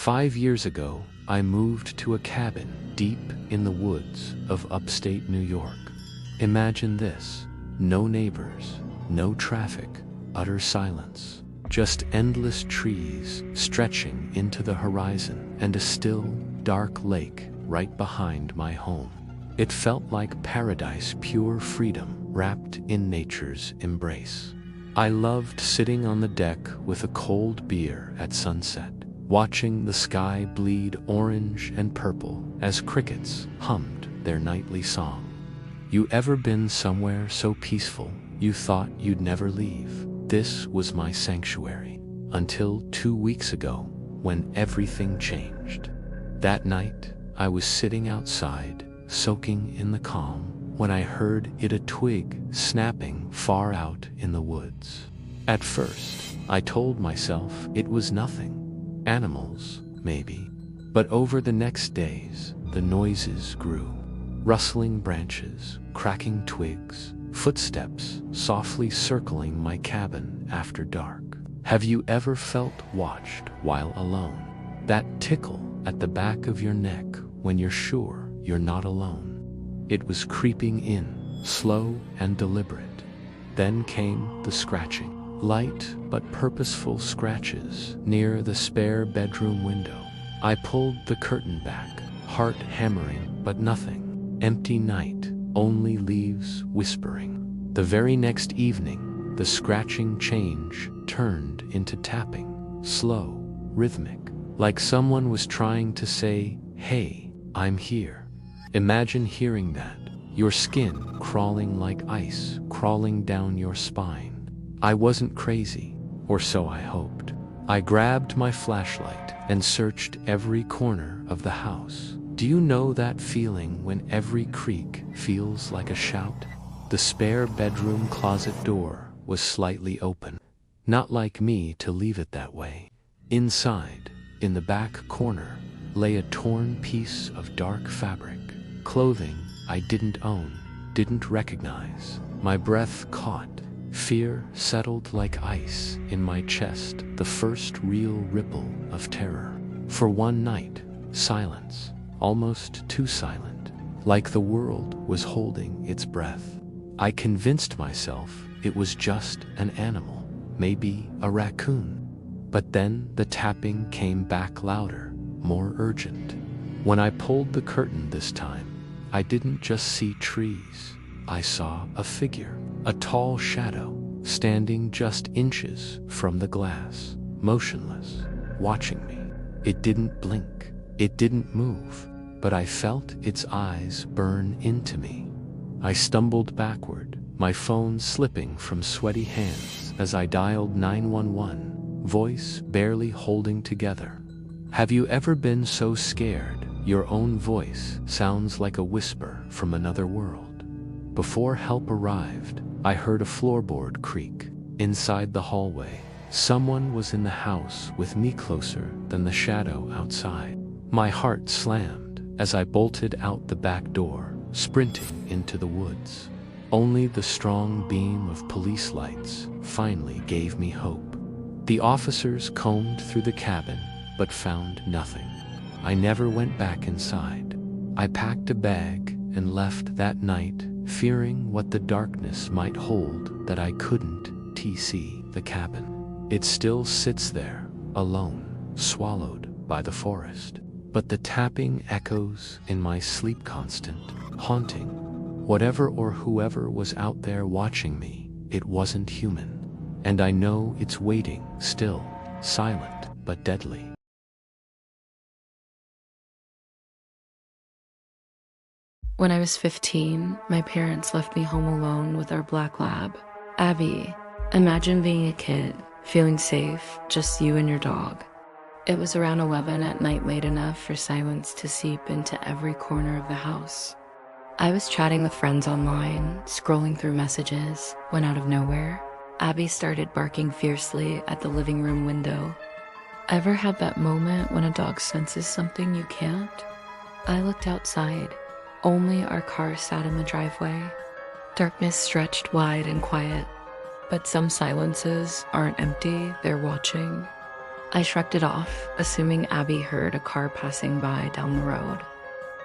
5 years ago, I moved to a cabin deep in the woods of upstate New York. Imagine this: no neighbors, no traffic, utter silence, just endless trees stretching into the horizon and a still, dark lake right behind my home. It felt like paradise, pure freedom wrapped in nature's embrace. I loved sitting on the deck with a cold beer at sunset, watching the sky bleed orange and purple as crickets hummed their nightly song. You ever been somewhere so peaceful you thought you'd never leave? This was my sanctuary, until 2 weeks ago, when everything changed. That night, I was sitting outside, soaking in the calm, when I heard a twig snapping far out in the woods. At first, I told myself it was nothing. Animals, maybe. But over the next days, the noises grew. Rustling branches, cracking twigs, footsteps softly circling my cabin after dark. Have you ever felt watched while alone? That tickle at the back of your neck when you're sure you're not alone. It was creeping in, slow and deliberate. Then came the scratching, light but purposeful scratches near the spare bedroom window. I pulled the curtain back, heart hammering, but nothing. Empty night, only leaves whispering. The very next evening, the scratching turned into tapping, slow, rhythmic, like someone was trying to say, "Hey, I'm here." Imagine hearing that, your skin crawling like ice, crawling down your spine. I wasn't crazy, or so I hoped. I grabbed my flashlight and searched every corner of the house. Do you know that feeling when every creak feels like a shout? The spare bedroom closet door was slightly open. Not like me to leave it that way. Inside, in the back corner, lay a torn piece of dark fabric. Clothing I didn't own, didn't recognize. My breath caught. Fear settled like ice in my chest, the first real ripple of terror. For one night, silence. Almost too silent, like the world was holding its breath. I convinced myself it was just an animal, maybe a raccoon. But then the tapping came back louder, more urgent. When I pulled the curtain this time, I didn't just see trees. I saw a figure, a tall shadow, standing just inches from the glass, motionless, watching me. It didn't blink. It didn't move, but I felt its eyes burn into me. I stumbled backward, my phone slipping from sweaty hands as I dialed 911, voice barely holding together. Have you ever been so scared your own voice sounds like a whisper from another world? Before help arrived, I heard a floorboard creak. Inside the hallway, someone was in the house with me closer than the shadow outside. My heart slammed as I bolted out the back door, sprinting into the woods. Only the strong beam of police lights finally gave me hope. The officers combed through the cabin, but found nothing. I never went back inside. I packed a bag and left that night, fearing what the darkness might hold that I couldn't see the cabin. It still sits there, alone, swallowed by the forest. But the tapping echoes in my sleep constant, haunting. Whatever or whoever was out there watching me, it wasn't human. And I know it's waiting, still, silent but deadly. When I was 15, my parents left me home alone with our black lab, Abby. Imagine being a kid, feeling safe, just you and your dog. It was around 11 at night, late enough for silence to seep into every corner of the house. I was chatting with friends online, scrolling through messages, when out of nowhere, Abby started barking fiercely at the living room window. Ever had that moment when a dog senses something you can't? I looked outside. Only our car sat in the driveway. Darkness stretched wide and quiet. But some silences aren't empty, they're watching. I shrugged it off, assuming Abby heard a car passing by down the road.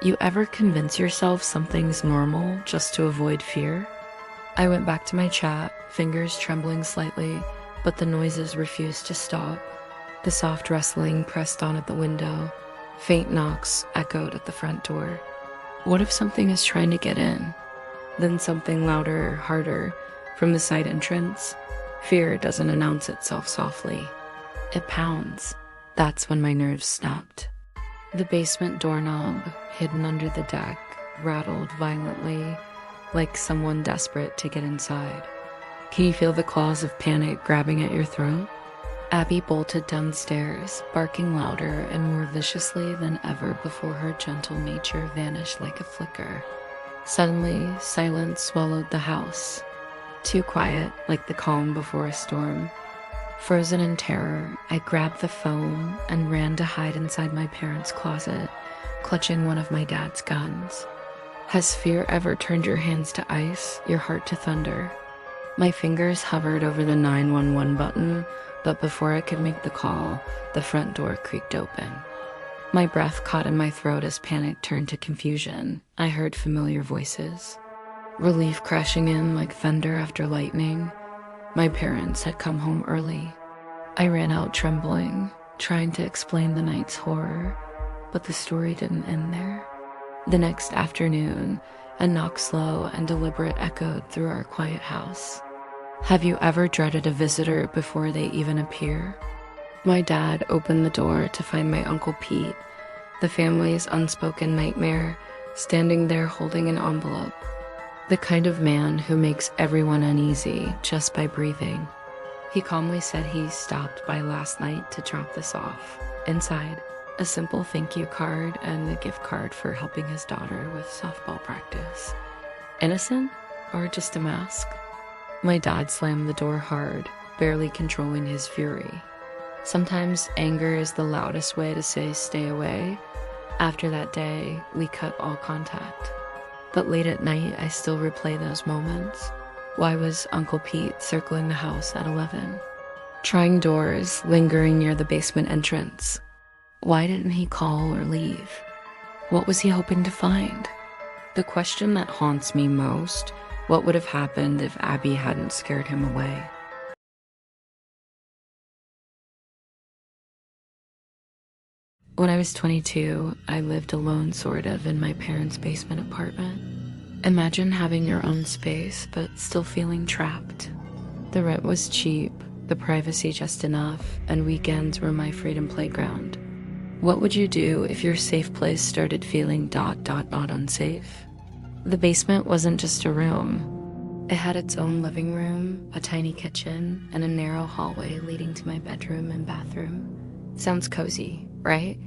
You ever convince yourself something's normal just to avoid fear? I went back to my chat, fingers trembling slightly, but the noises refused to stop. The soft rustling pressed on at the window. Faint knocks echoed at the front door. What if something is trying to get in? Then something louder, harder, from the side entrance. Fear doesn't announce itself softly. It pounds. That's when my nerves snapped. The basement doorknob, hidden under the deck, rattled violently, like someone desperate to get inside. Can you feel the claws of panic grabbing at your throat? Abby bolted downstairs, barking louder and more viciously than ever before her gentle nature vanished like a flicker. Suddenly, silence swallowed the house. Too quiet, like the calm before a storm. Frozen in terror, I grabbed the phone and ran to hide inside my parents' closet, clutching one of my dad's guns. Has fear ever turned your hands to ice, your heart to thunder? My fingers hovered over the 911 button, but before I could make the call, the front door creaked open. My breath caught in my throat as panic turned to confusion. I heard familiar voices. Relief crashing in like thunder after lightning. My parents had come home early. I ran out trembling, trying to explain the night's horror, but the story didn't end there. The next afternoon, a knock slow and deliberate echoed through our quiet house. Have you ever dreaded a visitor before they even appear? My dad opened the door to find my Uncle Pete, the family's unspoken nightmare, standing there holding an envelope. The kind of man who makes everyone uneasy just by breathing. He calmly said he stopped by last night to drop this off. Inside, a simple thank you card and a gift card for helping his daughter with softball practice. Innocent? Or just a mask? My dad slammed the door hard, barely controlling his fury. Sometimes anger is the loudest way to say stay away. After that day, we cut all contact. But late at night, I still replay those moments. Why was Uncle Pete circling the house at 11? Trying doors, lingering near the basement entrance. Why didn't he call or leave? What was he hoping to find? The question that haunts me most, what would have happened if Abby hadn't scared him away? When I was 22, I lived alone sort of in my parents' basement apartment. Imagine having your own space, but still feeling trapped. The rent was cheap, the privacy just enough, and weekends were my freedom playground. What would you do if your safe place started feeling ... unsafe? The basement wasn't just a room. It had its own living room, a tiny kitchen, and a narrow hallway leading to my bedroom and bathroom. Sounds cozy, right?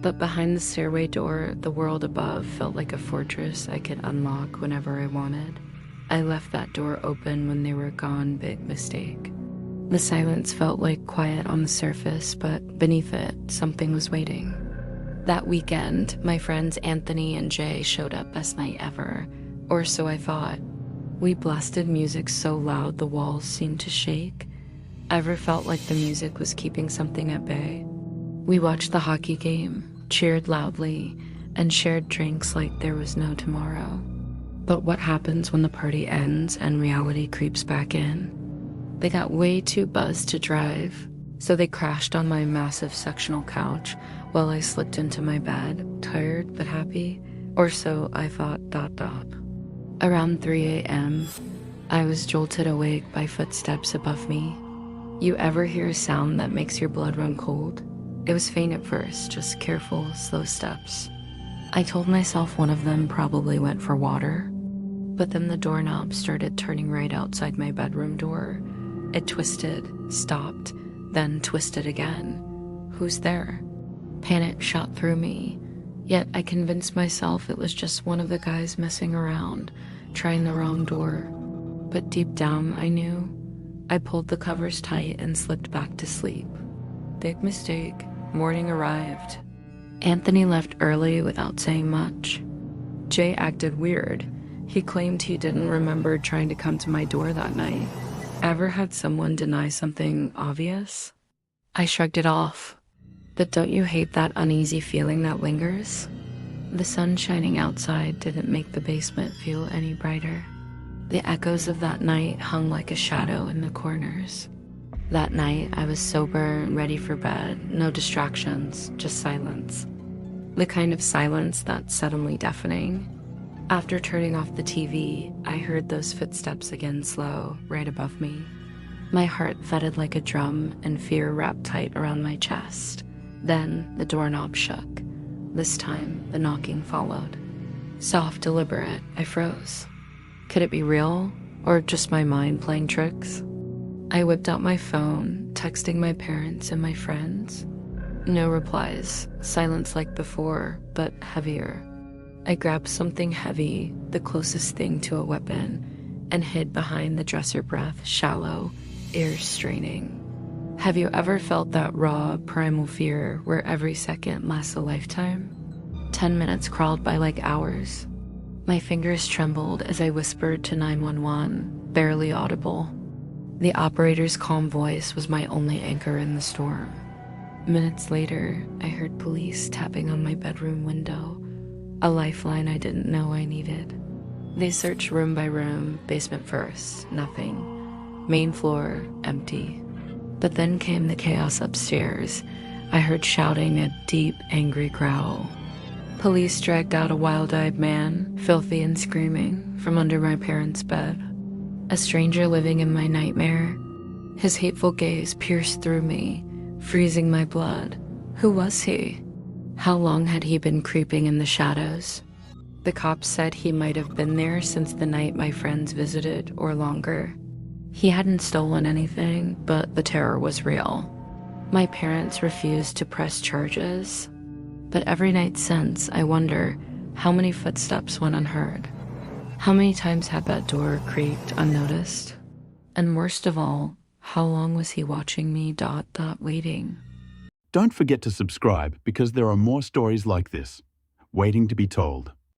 But behind the stairway door, the world above felt like a fortress I could unlock whenever I wanted. I left that door open when they were gone, big mistake. The silence felt like quiet on the surface, but beneath it, something was waiting. That weekend, my friends Anthony and Jay showed up best night ever, or so I thought. We blasted music so loud the walls seemed to shake. Ever felt like the music was keeping something at bay? We watched the hockey game, cheered loudly, and shared drinks like there was no tomorrow. But what happens when the party ends and reality creeps back in? They got way too buzzed to drive, so they crashed on my massive sectional couch while I slipped into my bed, tired but happy, or so I thought ... Around 3 a.m., I was jolted awake by footsteps above me. You ever hear a sound that makes your blood run cold? It was faint at first, just careful, slow steps. I told myself one of them probably went for water, but then the doorknob started turning right outside my bedroom door. It twisted, stopped, then twisted again. Who's there? Panic shot through me, yet I convinced myself it was just one of the guys messing around, trying the wrong door. But deep down, I knew. I pulled the covers tight and slipped back to sleep. Big mistake. Morning arrived. Anthony left early without saying much. Jay acted weird. He claimed he didn't remember trying to come to my door that night. Ever had someone deny something obvious? I shrugged it off. But don't you hate that uneasy feeling that lingers? The sun shining outside didn't make the basement feel any brighter. The echoes of that night hung like a shadow in the corners. That night, I was sober and ready for bed. No distractions, just silence. The kind of silence that's suddenly deafening. After turning off the TV, I heard those footsteps again slow, right above me. My heart thudded like a drum and fear wrapped tight around my chest. Then the doorknob shook. This time, the knocking followed. Soft, deliberate, I froze. Could it be real, or just my mind playing tricks? I whipped out my phone, texting my parents and my friends. No replies, silence like before, but heavier. I grabbed something heavy, the closest thing to a weapon, and hid behind the dresser breath, shallow, ears straining. Have you ever felt that raw, primal fear where every second lasts a lifetime? 10 minutes crawled by like hours. My fingers trembled as I whispered to 911, barely audible. The operator's calm voice was my only anchor in the storm. Minutes later, I heard police tapping on my bedroom window, a lifeline I didn't know I needed. They searched room by room, basement first, nothing. Main floor, empty. But then came the chaos upstairs. I heard shouting, a deep, angry growl. Police dragged out a wild-eyed man, filthy and screaming, from under my parents' bed. A stranger living in my nightmare. His hateful gaze pierced through me, freezing my blood. Who was he? How long had he been creeping in the shadows? The cops said he might have been there since the night my friends visited, or longer. He hadn't stolen anything, but the terror was real. My parents refused to press charges. But every night since, I wonder how many footsteps went unheard. How many times had that door creaked unnoticed? And worst of all, how long was he watching me ... waiting? Don't forget to subscribe because there are more stories like this, waiting to be told.